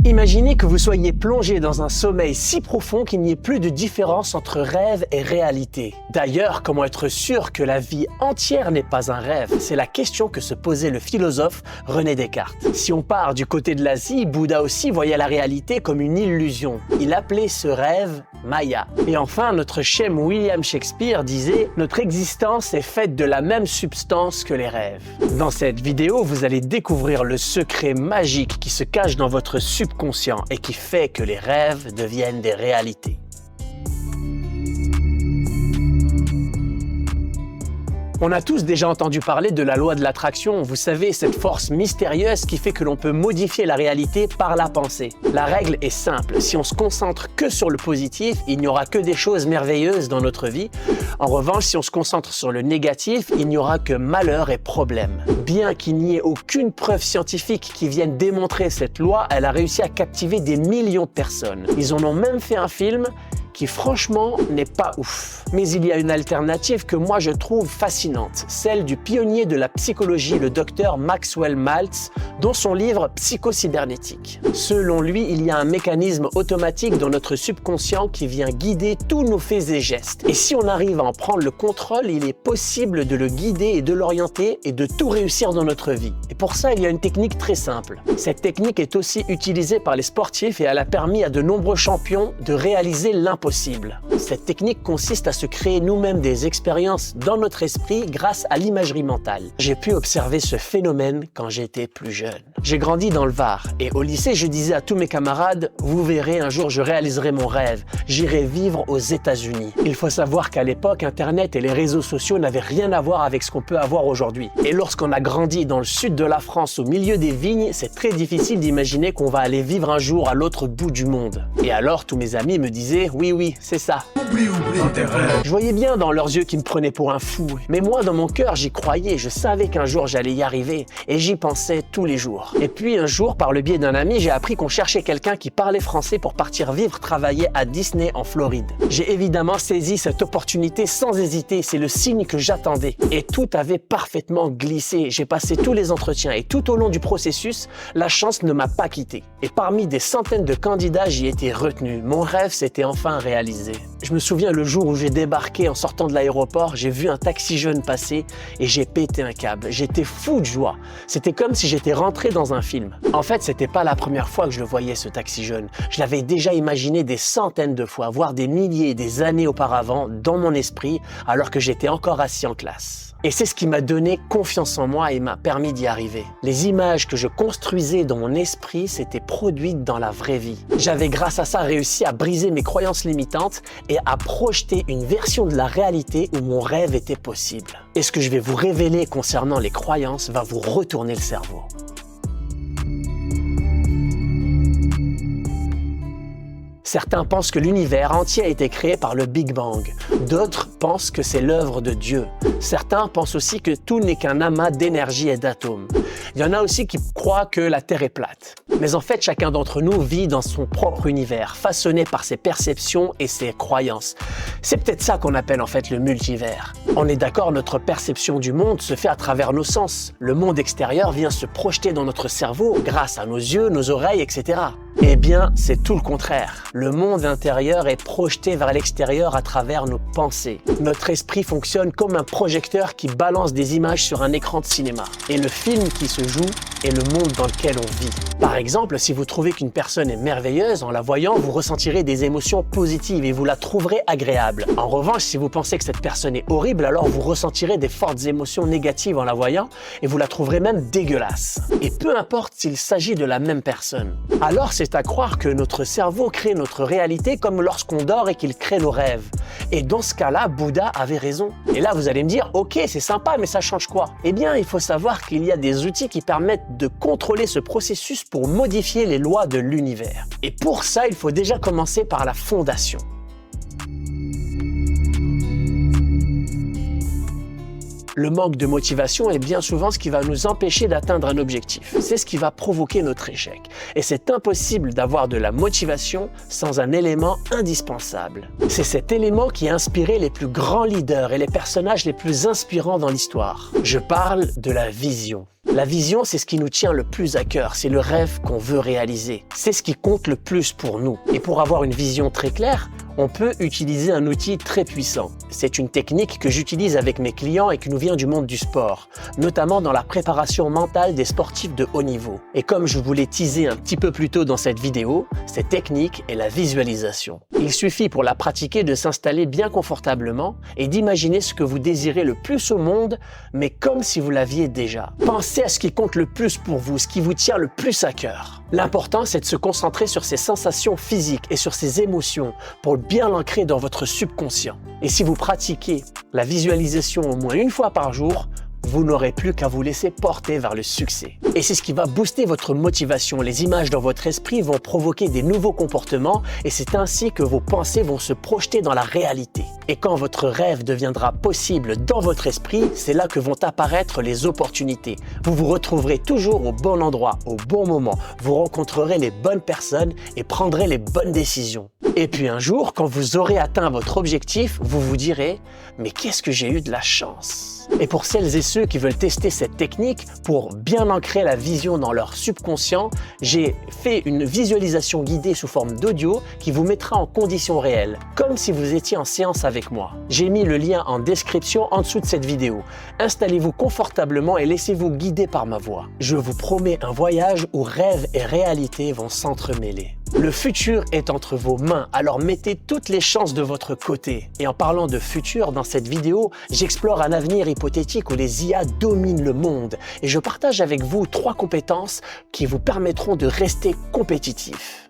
Imaginez que vous soyez plongé dans un sommeil si profond qu'il n'y ait plus de différence entre rêve et réalité. D'ailleurs, comment être sûr que la vie entière n'est pas un rêve? C'est la question que se posait le philosophe René Descartes. Si on part du côté de l'Asie, Bouddha aussi voyait la réalité comme une illusion. Il appelait ce rêve Maya. Et enfin, notre chème William Shakespeare disait « Notre existence est faite de la même substance que les rêves ». Dans cette vidéo, vous allez découvrir le secret magique qui se cache dans votre subconscient et qui fait que les rêves deviennent des réalités. On a tous déjà entendu parler de la loi de l'attraction, vous savez, cette force mystérieuse qui fait que l'on peut modifier la réalité par la pensée. La règle est simple, si on se concentre que sur le positif, il n'y aura que des choses merveilleuses dans notre vie. En revanche, si on se concentre sur le négatif, il n'y aura que malheur et problème. Bien qu'il n'y ait aucune preuve scientifique qui vienne démontrer cette loi, elle a réussi à captiver des millions de personnes. Ils en ont même fait un film qui franchement n'est pas ouf. Mais il y a une alternative que moi je trouve fascinante, celle du pionnier de la psychologie, le docteur Maxwell Maltz, dont son livre Psychocybernétique. Selon lui, il y a un mécanisme automatique dans notre subconscient qui vient guider tous nos faits et gestes. Et si on arrive à en prendre le contrôle, il est possible de le guider et de l'orienter et de tout réussir dans notre vie. Et pour ça, il y a une technique très simple. Cette technique est aussi utilisée par les sportifs et elle a permis à de nombreux champions de réaliser l'impossible. Cette technique consiste à se créer nous-mêmes des expériences dans notre esprit grâce à l'imagerie mentale. J'ai pu observer ce phénomène quand j'étais plus jeune. J'ai grandi dans le Var et au lycée, je disais à tous mes camarades « Vous verrez, un jour je réaliserai mon rêve, j'irai vivre aux États-Unis ». Il faut savoir qu'à l'époque, Internet et les réseaux sociaux n'avaient rien à voir avec ce qu'on peut avoir aujourd'hui. Et lorsqu'on a grandi dans le sud de la France, au milieu des vignes, c'est très difficile d'imaginer qu'on va aller vivre un jour à l'autre bout du monde. Et alors, tous mes amis me disaient « Oui, c'est ça. Oublie tes rêves. » Je voyais bien dans leurs yeux qu'ils me prenaient pour un fou. Mais moi, dans mon cœur, j'y croyais. Je savais qu'un jour, j'allais y arriver. Et j'y pensais tous les jours. Et puis, un jour, par le biais d'un ami, j'ai appris qu'on cherchait quelqu'un qui parlait français pour partir vivre travailler à Disney en Floride. J'ai évidemment saisi cette opportunité sans hésiter. C'est le signe que j'attendais. Et tout avait parfaitement glissé. J'ai passé tous les entretiens et tout au long du processus, la chance ne m'a pas quitté. Et parmi des centaines de candidats, j'y étais retenu. Mon rêve s'était enfin réalisé. Je me souviens le jour où j'ai débarqué en sortant de l'aéroport, j'ai vu un taxi jaune passer et j'ai pété un câble. J'étais fou de joie. C'était comme si j'étais rentré dans un film. En fait, c'était pas la première fois que je le voyais, ce taxi jaune. Je l'avais déjà imaginé des centaines de fois, voire des milliers, des années auparavant, dans mon esprit, alors que j'étais encore assis en classe. Et c'est ce qui m'a donné confiance en moi et m'a permis d'y arriver. Les images que je construisais dans mon esprit s'étaient produites dans la vraie vie. J'avais grâce à ça réussi à briser mes croyances limitantes et à projeter une version de la réalité où mon rêve était possible. Et ce que je vais vous révéler concernant les croyances va vous retourner le cerveau. Certains pensent que l'univers entier a été créé par le Big Bang. D'autres pensent que c'est l'œuvre de Dieu. Certains pensent aussi que tout n'est qu'un amas d'énergie et d'atomes. Il y en a aussi qui croient que la Terre est plate. Mais en fait, chacun d'entre nous vit dans son propre univers, façonné par ses perceptions et ses croyances. C'est peut-être ça qu'on appelle en fait le multivers. On est d'accord, notre perception du monde se fait à travers nos sens. Le monde extérieur vient se projeter dans notre cerveau grâce à nos yeux, nos oreilles, etc. Eh bien, c'est tout le contraire. Le monde intérieur est projeté vers l'extérieur à travers nos pensées. Notre esprit fonctionne comme un projecteur qui balance des images sur un écran de cinéma. Et le film qui se joue est le monde dans lequel on vit. Par exemple, si vous trouvez qu'une personne est merveilleuse, en la voyant, vous ressentirez des émotions positives et vous la trouverez agréable. En revanche, si vous pensez que cette personne est horrible, alors vous ressentirez des fortes émotions négatives en la voyant et vous la trouverez même dégueulasse. Et peu importe s'il s'agit de la même personne. Alors c'est à croire que notre cerveau crée notre réalité comme lorsqu'on dort et qu'il crée nos rêves. Et dans ce cas-là, Bouddha avait raison. Et là, vous allez me dire, ok, c'est sympa, mais ça change quoi? Eh bien, il faut savoir qu'il y a des outils qui permettent de contrôler ce processus pour modifier les lois de l'univers. Et pour ça, il faut déjà commencer par la fondation. Le manque de motivation est bien souvent ce qui va nous empêcher d'atteindre un objectif. C'est ce qui va provoquer notre échec. Et c'est impossible d'avoir de la motivation sans un élément indispensable. C'est cet élément qui a inspiré les plus grands leaders et les personnages les plus inspirants dans l'histoire. Je parle de la vision. La vision, c'est ce qui nous tient le plus à cœur, c'est le rêve qu'on veut réaliser. C'est ce qui compte le plus pour nous. Et pour avoir une vision très claire, on peut utiliser un outil très puissant. C'est une technique que j'utilise avec mes clients et qui nous vient du monde du sport, notamment dans la préparation mentale des sportifs de haut niveau. Et comme je vous l'ai teasé un petit peu plus tôt dans cette vidéo, cette technique est la visualisation. Il suffit pour la pratiquer de s'installer bien confortablement et d'imaginer ce que vous désirez le plus au monde, mais comme si vous l'aviez déjà. Pensez à ce qui compte le plus pour vous, ce qui vous tient le plus à cœur. L'important, c'est de se concentrer sur ces sensations physiques et sur ces émotions pour bien l'ancrer dans votre subconscient. Et si vous pratiquez la visualisation au moins une fois par jour, vous n'aurez plus qu'à vous laisser porter vers le succès. Et c'est ce qui va booster votre motivation. Les images dans votre esprit vont provoquer des nouveaux comportements et c'est ainsi que vos pensées vont se projeter dans la réalité. Et quand votre rêve deviendra possible dans votre esprit, c'est là que vont apparaître les opportunités. Vous vous retrouverez toujours au bon endroit, au bon moment. Vous rencontrerez les bonnes personnes et prendrez les bonnes décisions. Et puis un jour, quand vous aurez atteint votre objectif, vous vous direz « Mais qu'est-ce que j'ai eu de la chance !» Et pour celles et ceux qui veulent tester cette technique, pour bien ancrer la vision dans leur subconscient, j'ai fait une visualisation guidée sous forme d'audio qui vous mettra en conditions réelles, comme si vous étiez en séance avec moi. J'ai mis le lien en description en dessous de cette vidéo. Installez-vous confortablement et laissez-vous guider par ma voix. Je vous promets un voyage où rêve et réalité vont s'entremêler. Le futur est entre vos mains, alors mettez toutes les chances de votre côté. Et en parlant de futur, dans cette vidéo, j'explore un avenir hypothétique où les IA dominent le monde. Et je partage avec vous 3 compétences qui vous permettront de rester compétitif.